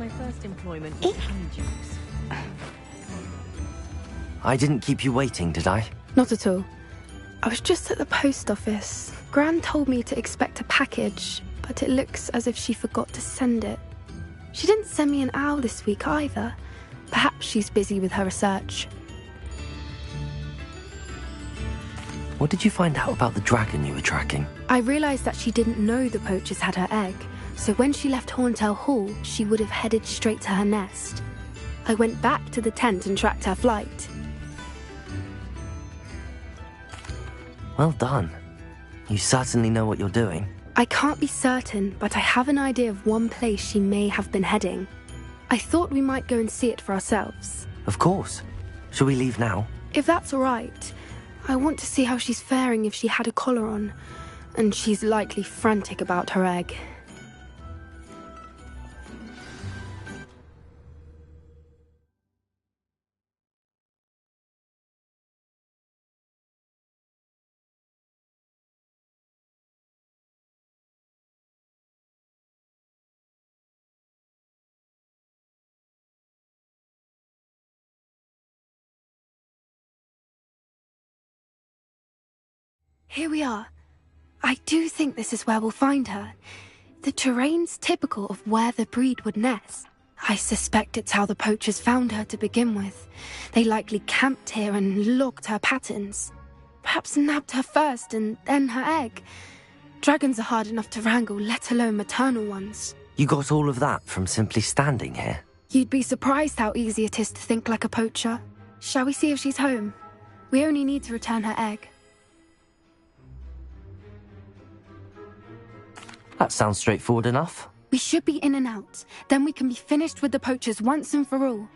my first employment was honeydews. I didn't keep you waiting, did I? Not at all. I was just at the post office. Gran told me to expect a package, but it looks as if she forgot to send it. She didn't send me an owl this week either. Perhaps she's busy with her research. What did you find out about the dragon you were tracking? I realised that she didn't know the poachers had her egg, so when she left Horntail Hall, she would have headed straight to her nest. I went back to the tent and tracked her flight. Well done. You certainly know what you're doing. I can't be certain, but I have an idea of one place she may have been heading. I thought we might go and see it for ourselves. Of course. Shall we leave now? If that's all right. I want to see how she's faring if she had a collar on, and she's likely frantic about her egg. Here we are. I do think this is where we'll find her. The terrain's typical of where the breed would nest. I suspect it's how the poachers found her to begin with. They likely camped here and logged her patterns. Perhaps nabbed her first and then her egg. Dragons are hard enough to wrangle, let alone maternal ones. You got all of that from simply standing here? You'd be surprised how easy it is to think like a poacher. Shall we see if she's home? We only need to return her egg. That sounds straightforward enough. We should be in and out. Then we can be finished with the poachers once and for all.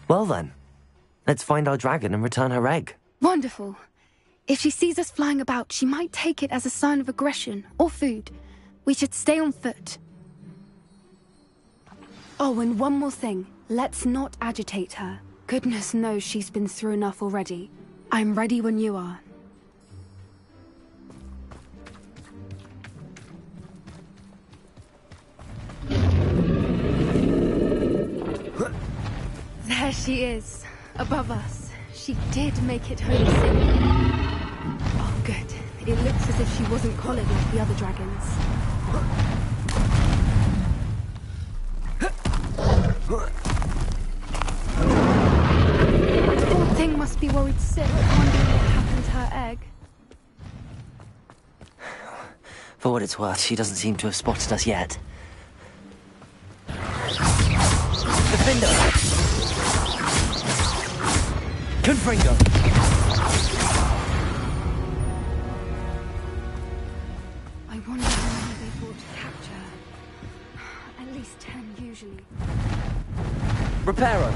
Well then, let's find our dragon and return her egg. Wonderful. If she sees us flying about, she might take it as a sign of aggression or food. We should stay on foot. Oh, and one more thing. Let's not agitate her. Goodness knows she's been through enough already. I'm ready when you are. There she is, above us. She did make it home safely. Oh, good. It looks as if she wasn't collared like the other dragons. Poor thing must be worried sick, wondering what happened to her egg. For what it's worth, she doesn't seem to have spotted us yet. Defender! Confringo! I wonder how many they thought to capture her. At least 10 usually. Reparo!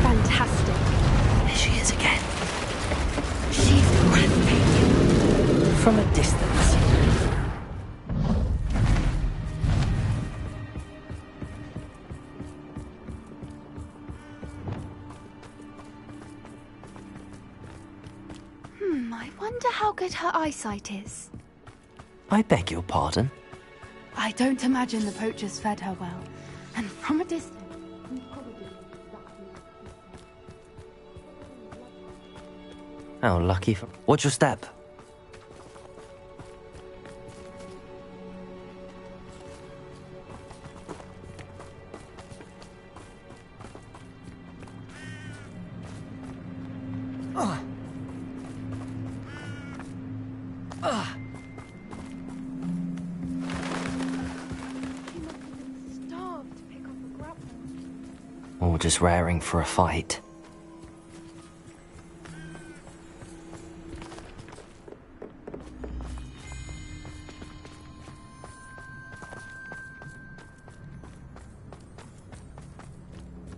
Fantastic. There she is again. She's breathtaking. From a distance. I wonder how good her eyesight is. I beg your pardon? I don't imagine the poachers fed her well. And from a distance, How lucky for... Watch your step. Or just raring for a fight.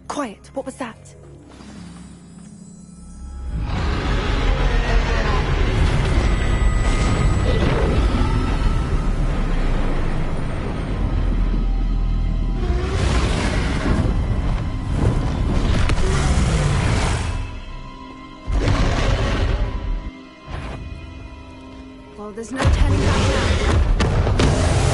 Quiet, what was that? Well, there's no turning back now.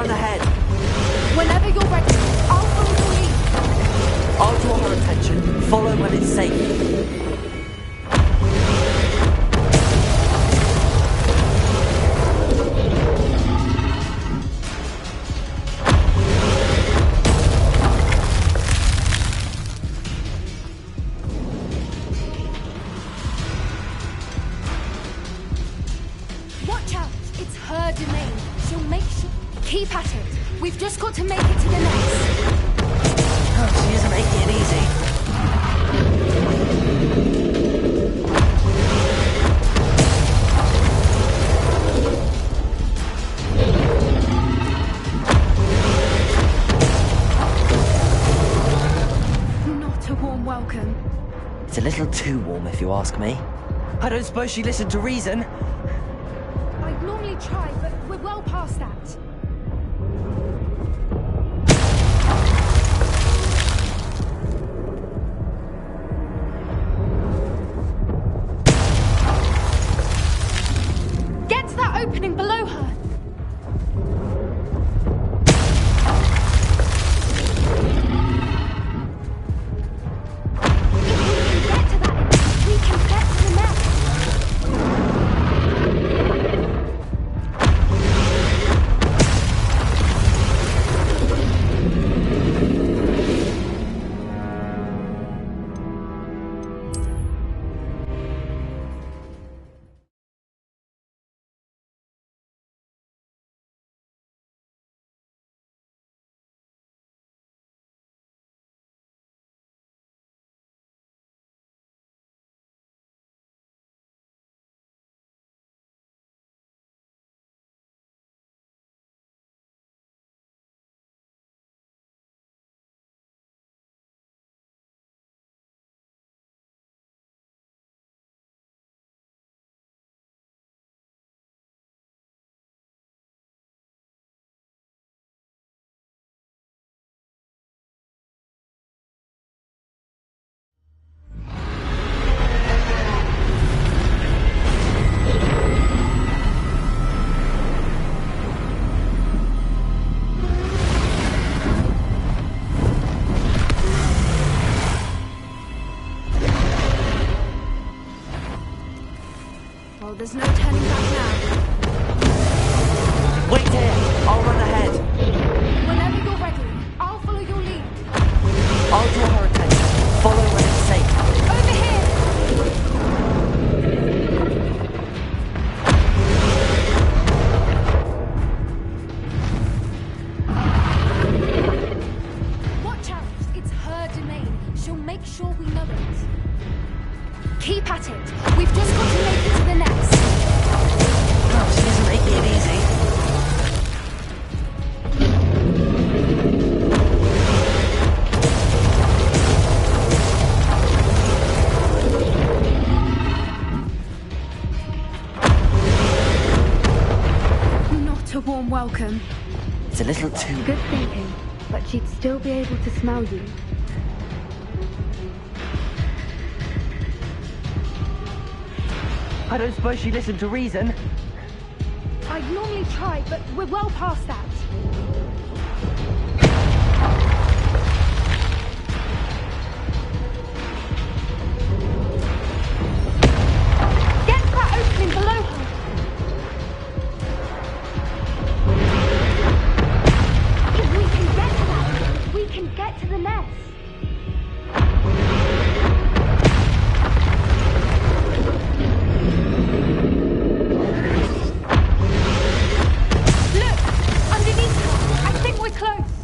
run ahead. Whenever you're ready, I'll follow your lead. I'll draw her attention. Follow when it's safe. Watch out! It's her domain. She'll make sure... Keep at it. We've just got to make it to the nest. Oh, she isn't making it easy. Not a warm welcome. It's a little too warm, if you ask me. I don't suppose she listened to reason. I'd normally try, but we're well past that. Get to that opening below her. If we can get to the nest. Well, there's no turning back now. Wait here. I'll run ahead. Whenever you're ready, I'll follow your lead. I'll draw her attention. Follow when it's safe. Over here! Watch out! It's her domain. She'll make sure we know it. Keep at it. We've just got to make it to the nest. Oh, she isn't making it easy. Not a warm welcome. It's a little too... Good thinking, but she'd still be able to smell you. I don't suppose she listened to reason. I'd normally try, but we're well past that. Get to that opening below her. If we can get to that, we can get to the nest. Look! Underneath her! I think we're close!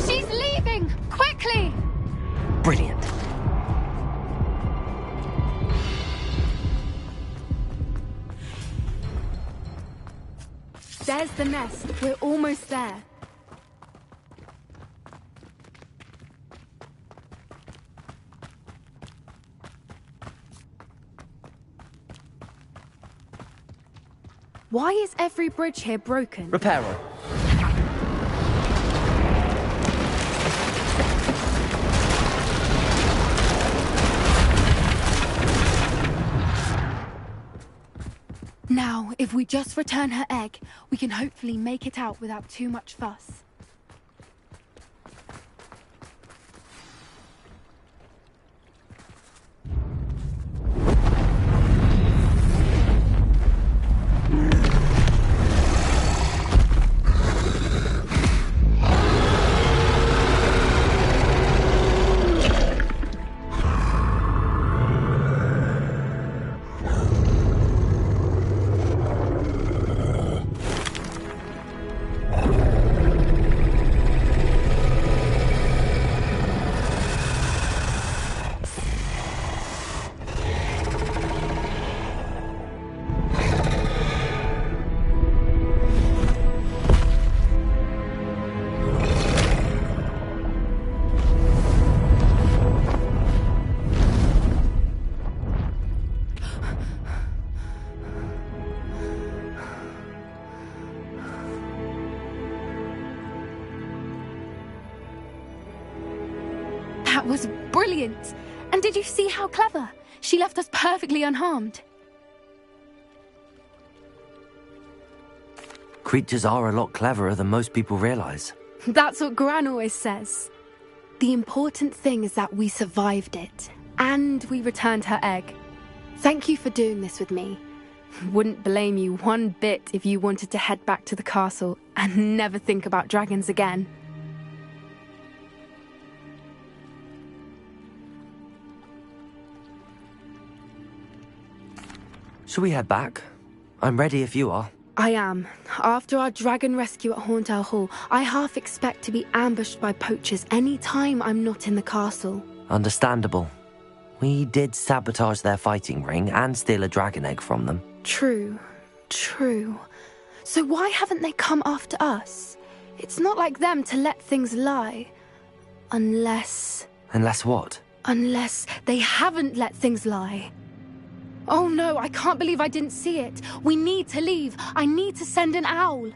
She's leaving! Quickly! Brilliant. There's the nest. We're almost there. Why is every bridge here broken? Reparo. If we just return her egg, we can hopefully make it out without too much fuss. That was brilliant! And did you see how clever? She left us perfectly unharmed. Creatures are a lot cleverer than most people realize. That's what Gran always says. The important thing is that we survived it, and we returned her egg. Thank you for doing this with me. Wouldn't blame you one bit if you wanted to head back to the castle and never think about dragons again. Shall we head back? I'm ready if you are. I am. After our dragon rescue at Horndale Hall, I half expect to be ambushed by poachers any time I'm not in the castle. Understandable. We did sabotage their fighting ring and steal a dragon egg from them. True. So why haven't they come after us? It's not like them to let things lie. Unless what? Unless they haven't let things lie. Oh no, I can't believe I didn't see it. We need to leave. I need to send an owl.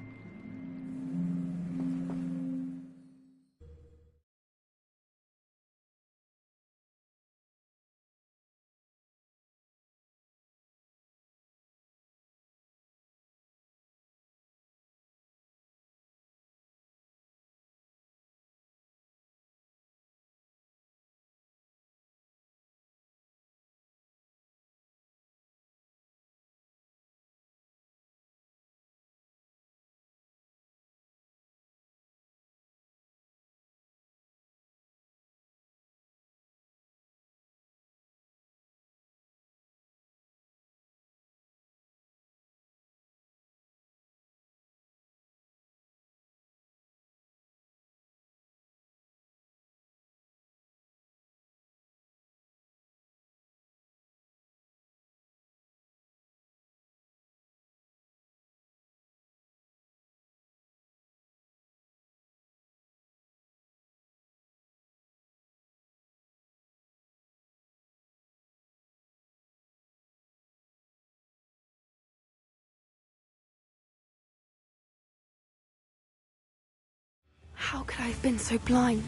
How could I have been so blind?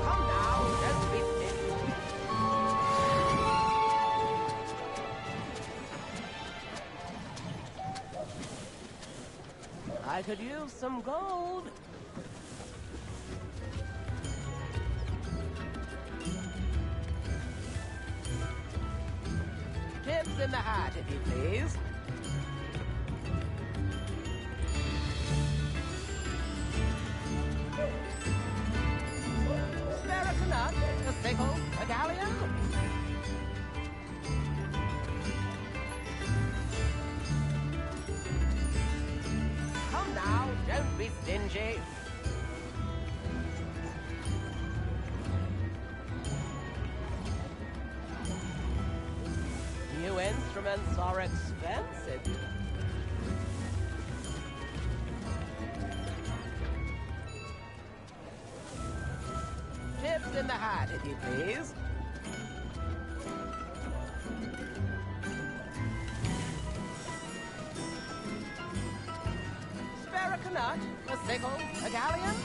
Come now, don't be silly. I could use some gold. Tips in the hat, if you please. A sickle, a galleon. Come now, don't be stingy. New instruments are expensive. Tips in the hat, if you please. Spare a canut, a sickle, a galleon.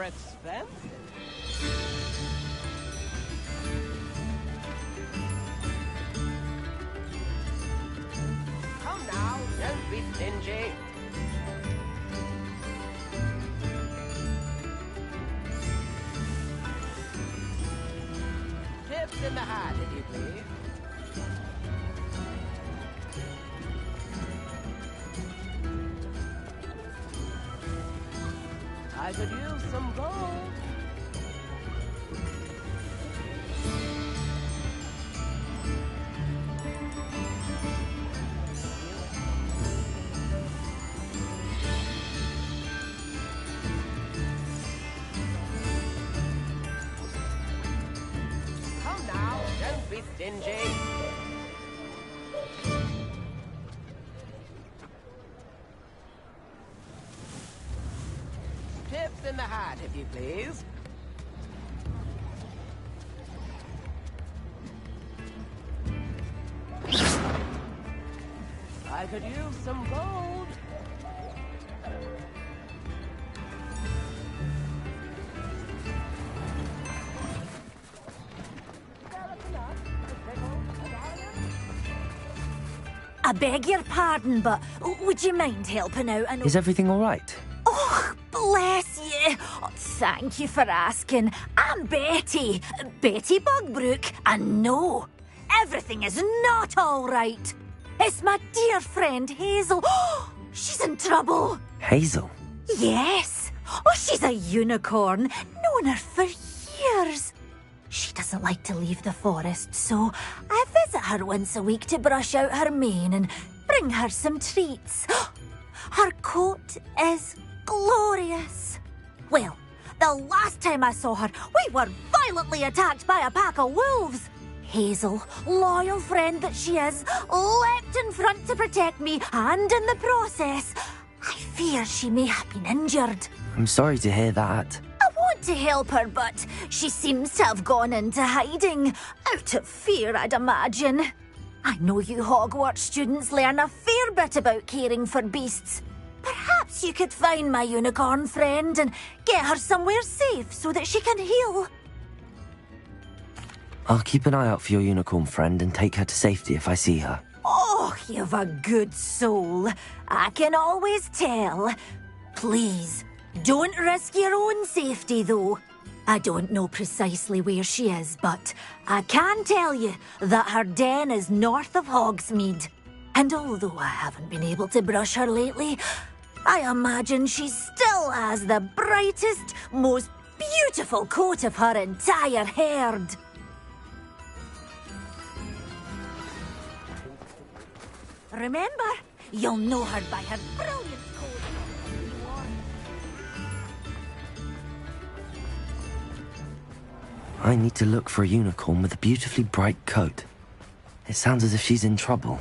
are expensive. Come now, don't be stingy. Tips in the hat, if you please. I could use some gold. Come now, don't be stingy. Tips in the hat, if you please. I could use some gold. I beg your pardon, but would you mind helping out? Is everything all right? Oh, bless you. Oh, thank you for asking. I'm Betty. Betty Bugbrook. And no, everything is not all right. It's my dear friend Hazel. Oh, she's in trouble. Hazel? Yes. Oh, she's a unicorn. Known her for years. She doesn't like to leave the forest, so I visit her once a week to brush out her mane and bring her some treats. Her coat is glorious. Well, the last time I saw her, we were violently attacked by a pack of wolves. Hazel, loyal friend that she is, leapt in front to protect me, and in the process, I fear she may have been injured. I'm sorry to hear that. I want to help her, but she seems to have gone into hiding. Out of fear, I'd imagine. I know you Hogwarts students learn a fair bit about caring for beasts. Perhaps you could find my unicorn friend and get her somewhere safe so that she can heal. I'll keep an eye out for your unicorn friend and take her to safety if I see her. Oh, you've a good soul. I can always tell. Please, don't risk your own safety, though. I don't know precisely where she is, but I can tell you that her den is north of Hogsmeade. And although I haven't been able to brush her lately, I imagine she still has the brightest, most beautiful coat of her entire herd. Remember, you'll know her by her brilliant coat. I need to look for a unicorn with a beautifully bright coat. It sounds as if she's in trouble.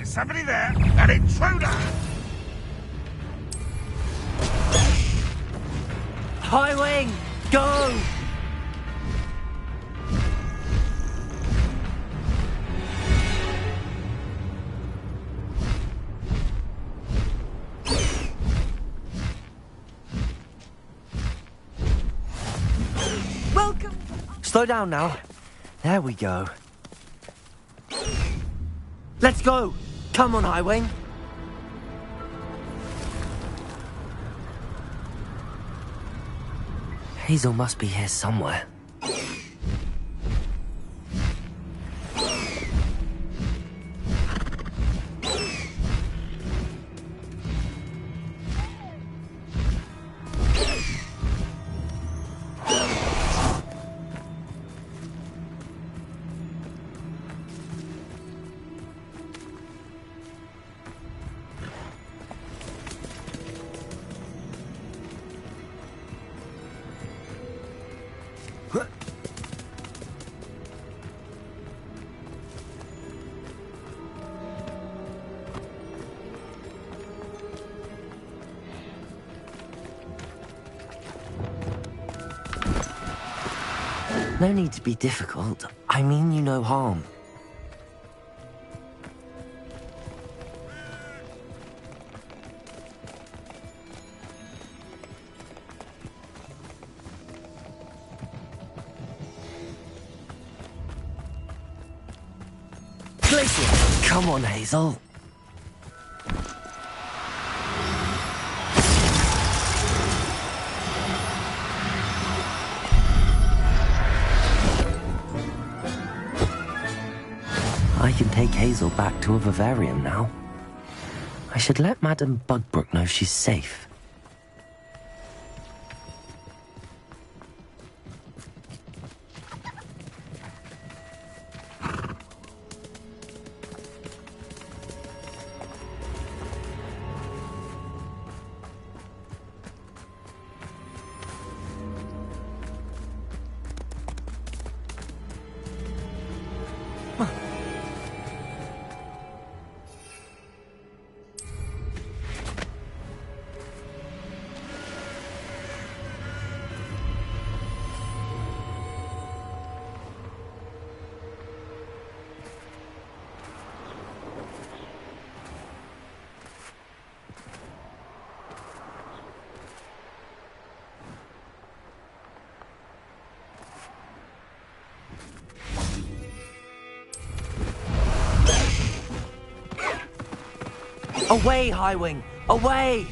Somebody there! An intruder! High Wing! Go! Welcome. Slow down now. There we go. Let's go! Come on, High Wing. Hazel must be here somewhere. No need to be difficult. I mean you no harm. Glacier! Come on, Hazel. I can take Hazel back to a vivarium now. I should let Madame Bugbrook know she's safe. Away, Highwing! Away!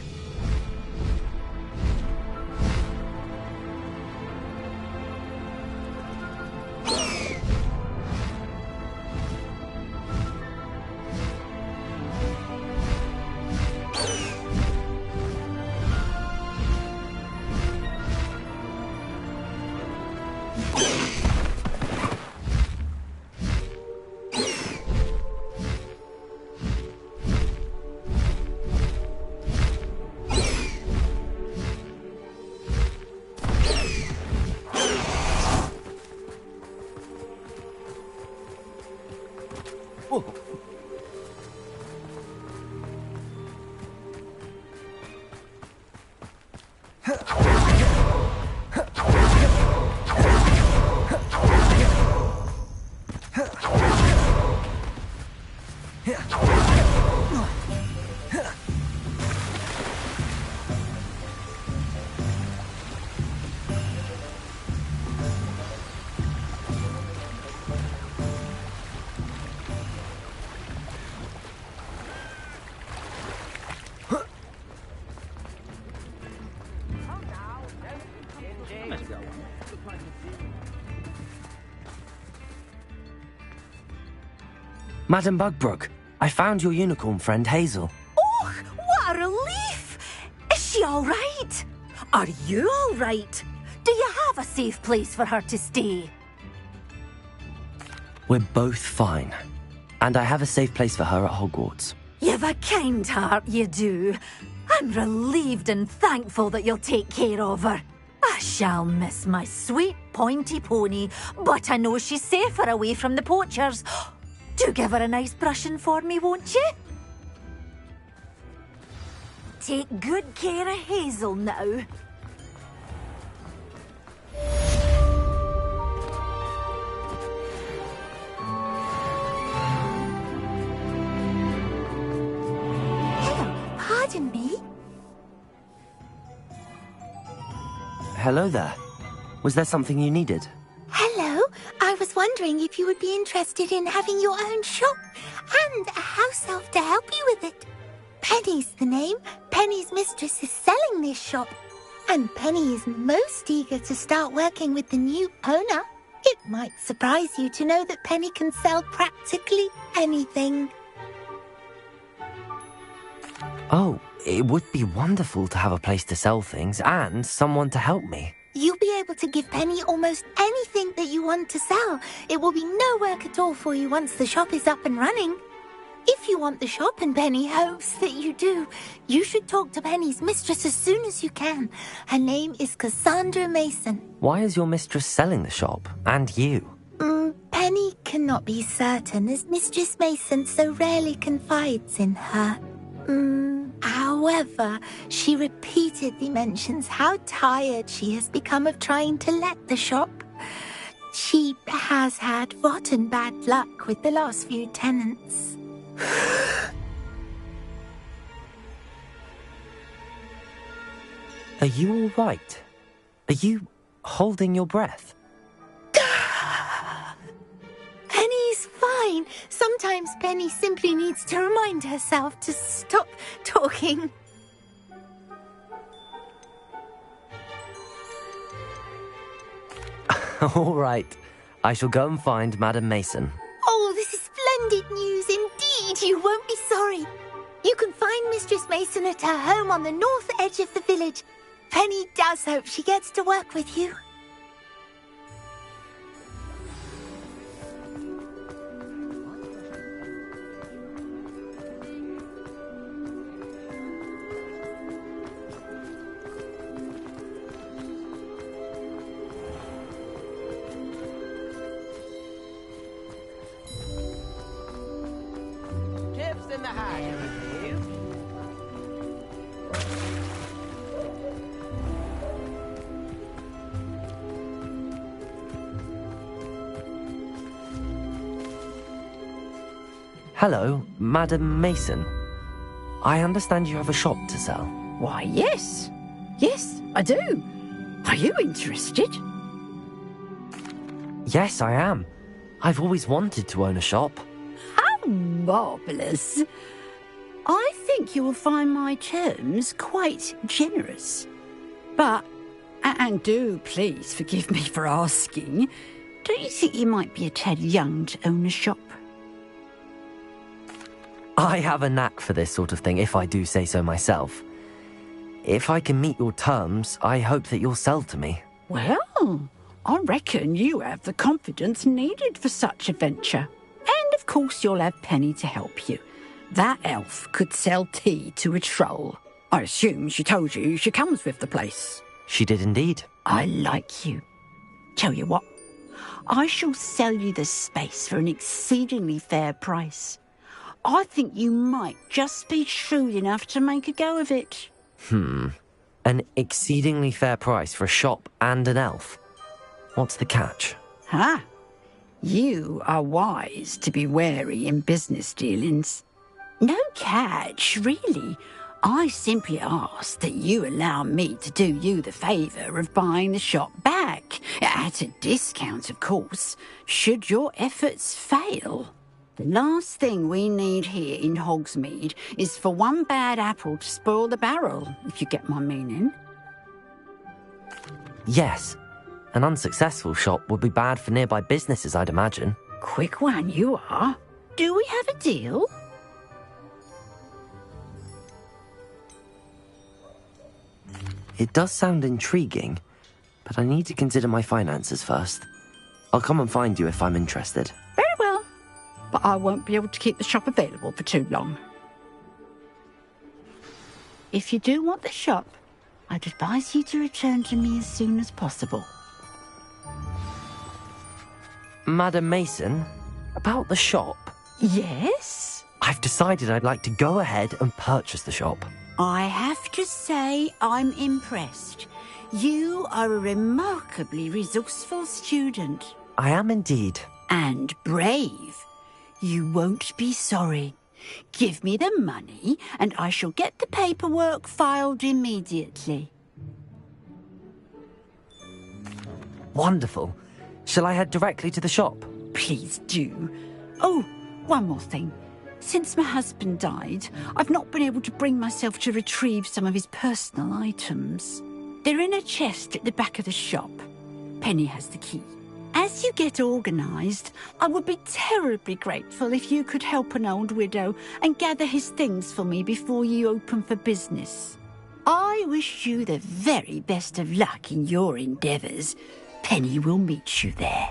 Madame Bugbrook, I found your unicorn friend Hazel. Oh, what a relief! Is she all right? Are you all right? Do you have a safe place for her to stay? We're both fine. And I have a safe place for her at Hogwarts. You've a kind heart, you do. I'm relieved and thankful that you'll take care of her. I shall miss my sweet pointy pony, but I know she's safer away from the poachers. Do give her a nice brushing for me, won't you? Take good care of Hazel now. Pardon me? Hello there. Was there something you needed? Hello, I was wondering if you would be interested in having your own shop and a house elf to help you with it. Penny's the name. Penny's mistress is selling this shop, and Penny is most eager to start working with the new owner. It might surprise you to know that Penny can sell practically anything. Oh, it would be wonderful to have a place to sell things and someone to help me. You'll be able to give Penny almost anything that you want to sell. It will be no work at all for you once the shop is up and running. If you want the shop and Penny hopes that you do, you should talk to Penny's mistress as soon as you can. Her name is Cassandra Mason. Why is your mistress selling the shop? And you? Penny cannot be certain, as Mistress Mason so rarely confides in her. However, she repeatedly mentions how tired she has become of trying to let the shop. She has had rotten bad luck with the last few tenants. Are you all right? Are you holding your breath? Penny's fine. Sometimes Penny simply needs to remind herself to stop talking. All right. I shall go and find Madam Mason. Oh, this is splendid news indeed. You won't be sorry. You can find Mistress Mason at her home on the north edge of the village. Penny does hope she gets to work with you. Tips in the hat, if you please. Hello, Madam Mason. I understand you have a shop to sell. Why, yes. Yes, I do. Are you interested? Yes, I am. I've always wanted to own a shop. How marvellous. I think you will find my terms quite generous. But, and do please forgive me for asking, don't you think you might be a tad young to own a shop? I have a knack for this sort of thing, if I do say so myself. If I can meet your terms, I hope that you'll sell to me. Well, I reckon you have the confidence needed for such a venture. And of course you'll have Penny to help you. That elf could sell tea to a troll. I assume she told you she comes with the place. She did indeed. I like you. Tell you what, I shall sell you the space for an exceedingly fair price. I think you might just be shrewd enough to make a go of it. An exceedingly fair price for a shop and an elf. What's the catch? Ah, you are wise to be wary in business dealings. No catch, really. I simply ask that you allow me to do you the favour of buying the shop back. At a discount, of course, should your efforts fail. The last thing we need here in Hogsmeade is for one bad apple to spoil the barrel, if you get my meaning. Yes. An unsuccessful shop would be bad for nearby businesses, I'd imagine. Quick one you are. Do we have a deal? It does sound intriguing, but I need to consider my finances first. I'll come and find you if I'm interested. Very well. But I won't be able to keep the shop available for too long. If you do want the shop, I'd advise you to return to me as soon as possible. Madam Mason, about the shop. Yes? I've decided I'd like to go ahead and purchase the shop. I have to say I'm impressed. You are a remarkably resourceful student. I am indeed. And brave. You won't be sorry. Give me the money, and I shall get the paperwork filed immediately. Wonderful. Shall I head directly to the shop? Please do. Oh, one more thing. Since my husband died, I've not been able to bring myself to retrieve some of his personal items. They're in a chest at the back of the shop. Penny has the key. As you get organised, I would be terribly grateful if you could help an old widow and gather his things for me before you open for business. I wish you the very best of luck in your endeavours. Penny will meet you there.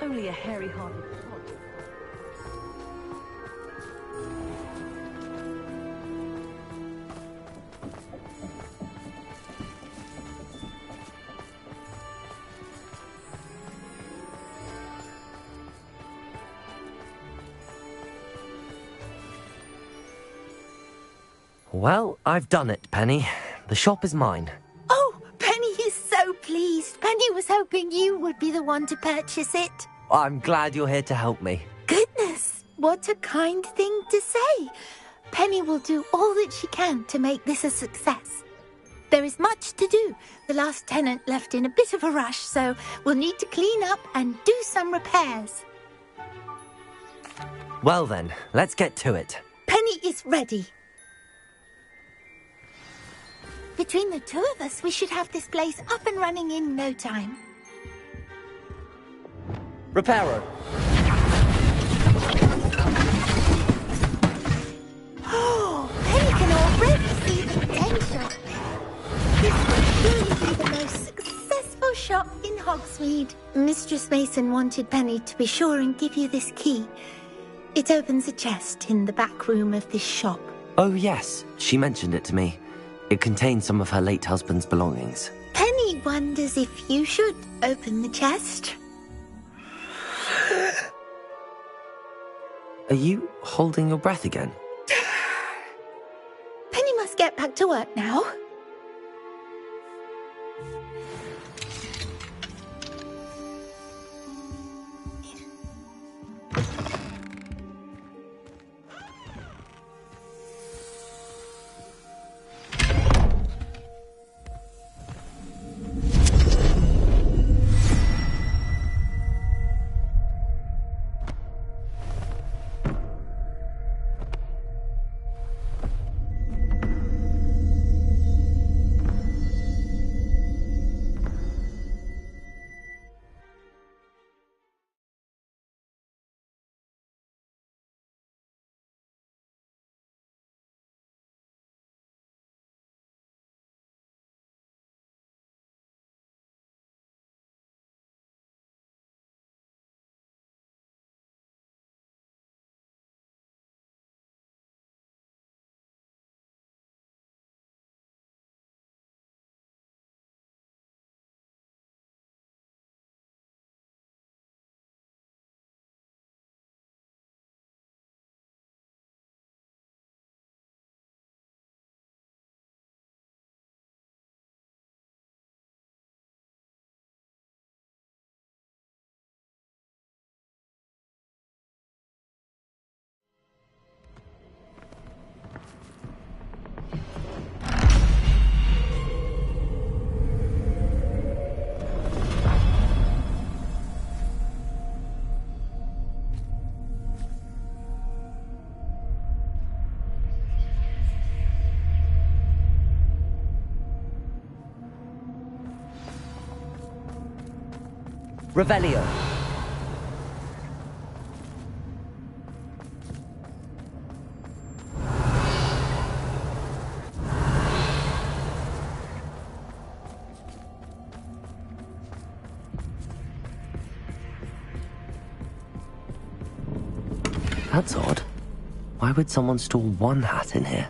Only a hairy-hearted plot. Well, I've done it, Penny. The shop is mine. Oh, Penny is so pleased. Penny was hoping you would be the one to purchase it. I'm glad you're here to help me. Goodness, what a kind thing to say. Penny will do all that she can to make this a success. There is much to do. The last tenant left in a bit of a rush, so we'll need to clean up and do some repairs. Well then, let's get to it. Penny is ready. Between the two of us, we should have this place up and running in no time. Reparo. Oh, Penny can already see the potential. This will surely be the most successful shop in Hogsmeade. Mistress Mason wanted Penny to be sure and give you this key. It opens a chest in the back room of this shop. Oh yes, she mentioned it to me. It contains some of her late husband's belongings. Penny wonders if you should open the chest. Are you holding your breath again? Penny must get back to work now. Revelio. That's odd. Why would someone store one hat in here?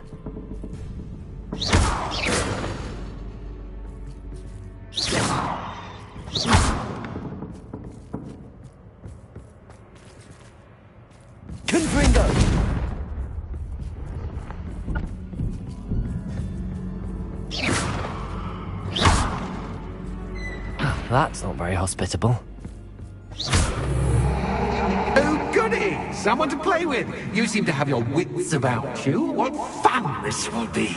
That's not very hospitable. Oh, goody! Someone to play with. You seem to have your wits about you. What fun this will be.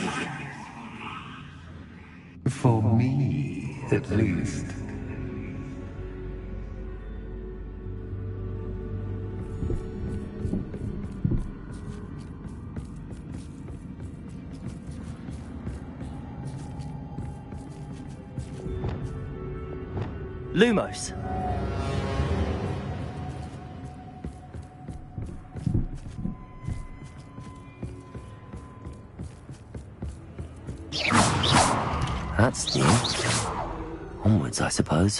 For me, at least. Lumos. That's new. Onwards, I suppose.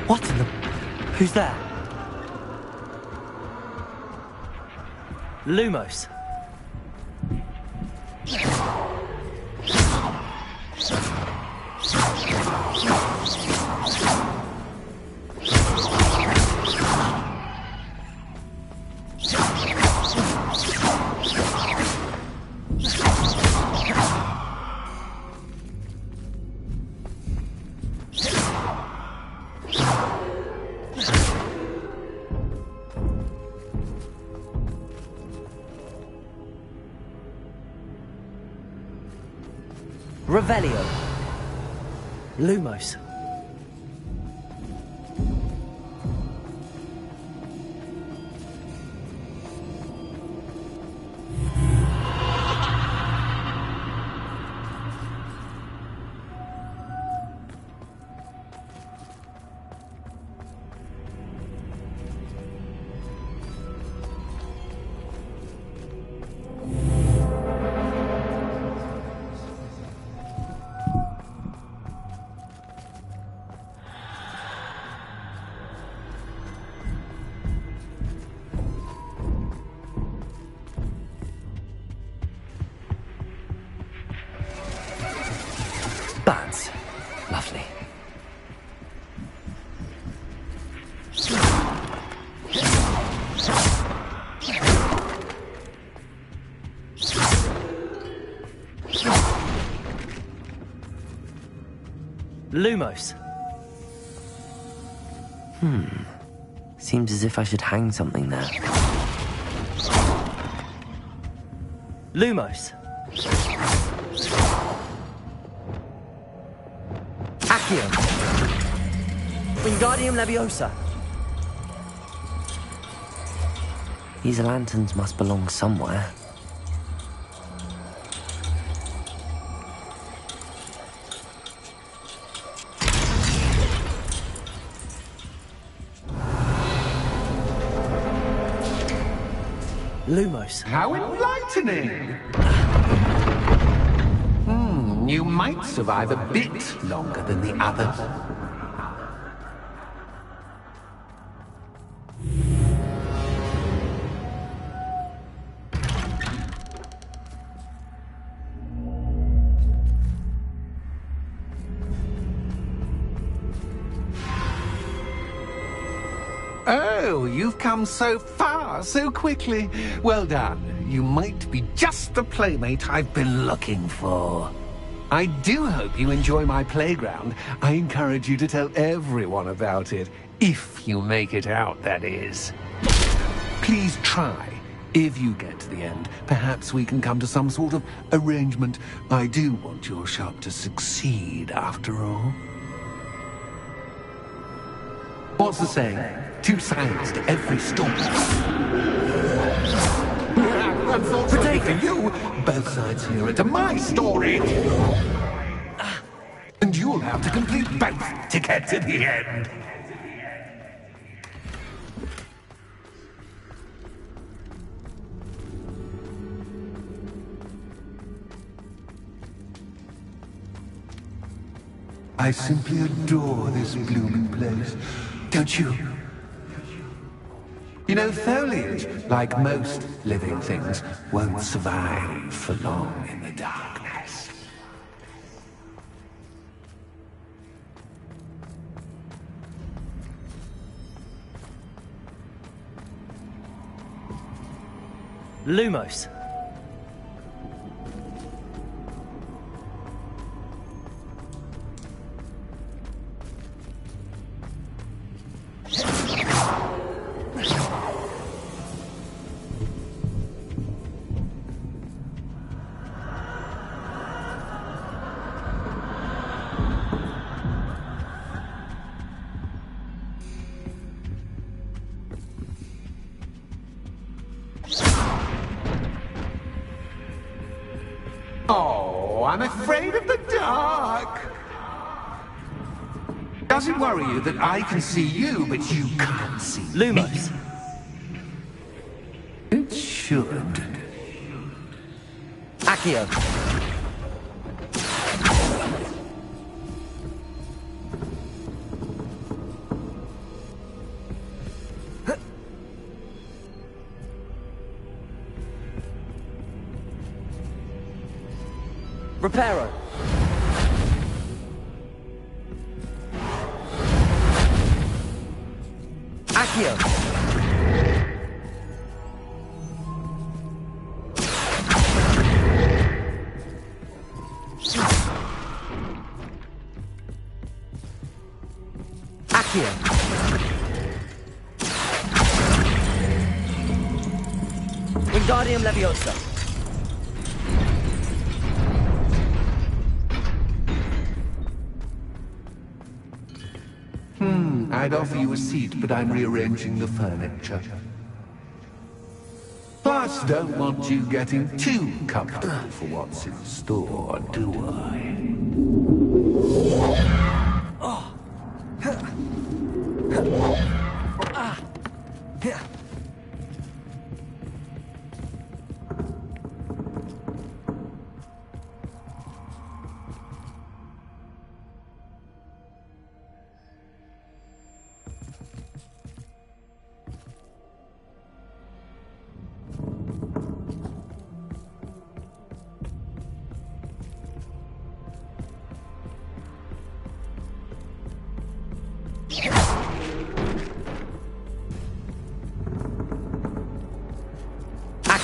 What in the... Who's there? Lumos. Revelio. Lumos. Bats. Lovely. Lumos. Seems as if I should hang something there. Lumos. Accio. Wingardium Leviosa. These lanterns must belong somewhere. Lumos. How enlightening! You might survive a bit longer than the others. Oh, you've come so far, so quickly. Well done. You might be just the playmate I've been looking for. I do hope you enjoy my playground. I encourage you to tell everyone about it. If you make it out, that is. Please try. If you get to the end, perhaps we can come to some sort of arrangement. I do want your shop to succeed, after all. What's the saying? Two sides to every story. Unfortunately for you, both sides hear into my story. And you'll have to complete both to get to the end. I simply adore this blooming place, don't you? You know, foliage, like most living things, won't survive for long in the darkness. Lumos. Oh, I'm afraid of the dark. Does it worry you that I can see you, but you can't see Lumos. me? It should. Accio. Reparo. Accio. Accio. Wingardium Leviosa. I'd offer you a seat, but I'm rearranging the furniture. Plus, don't want you getting too comfortable for what's in store, do I?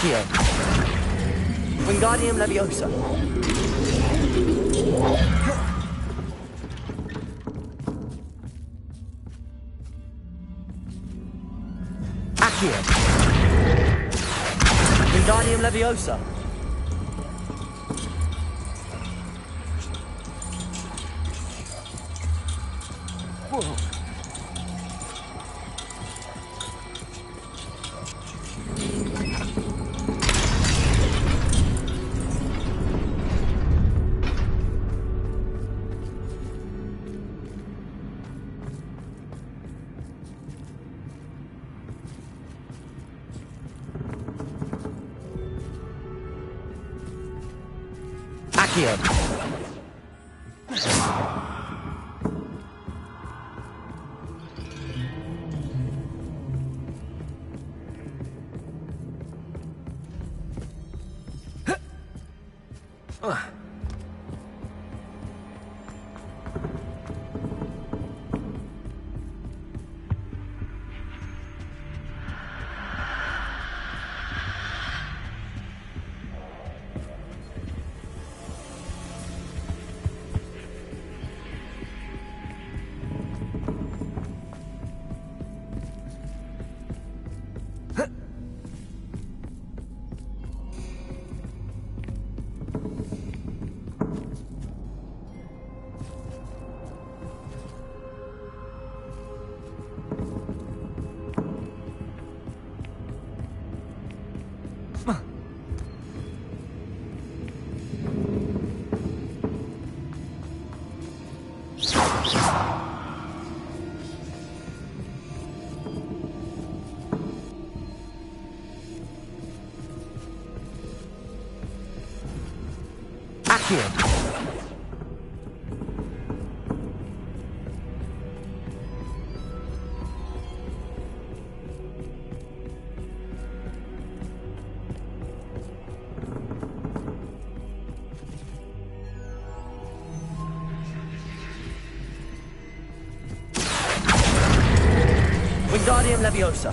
Accio. Wingardium Leviosa. Accio. Wingardium Leviosa. Whoa. Accio. Accio. Wingardium Leviosa.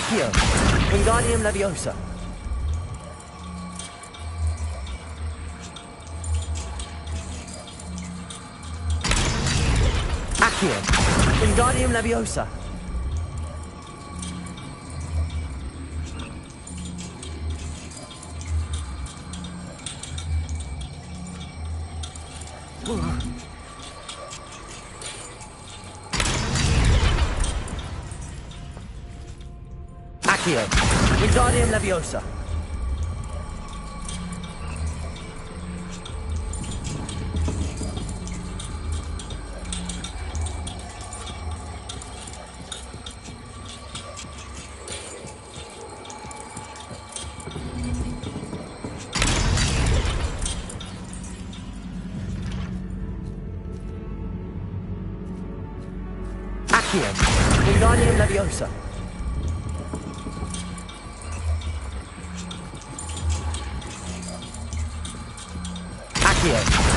Accio. Wingardium Leviosa. Accio. Wingardium Leviosa. Accio. Wingardium Leviosa. Accio. Wingardium Leviosa. Accio.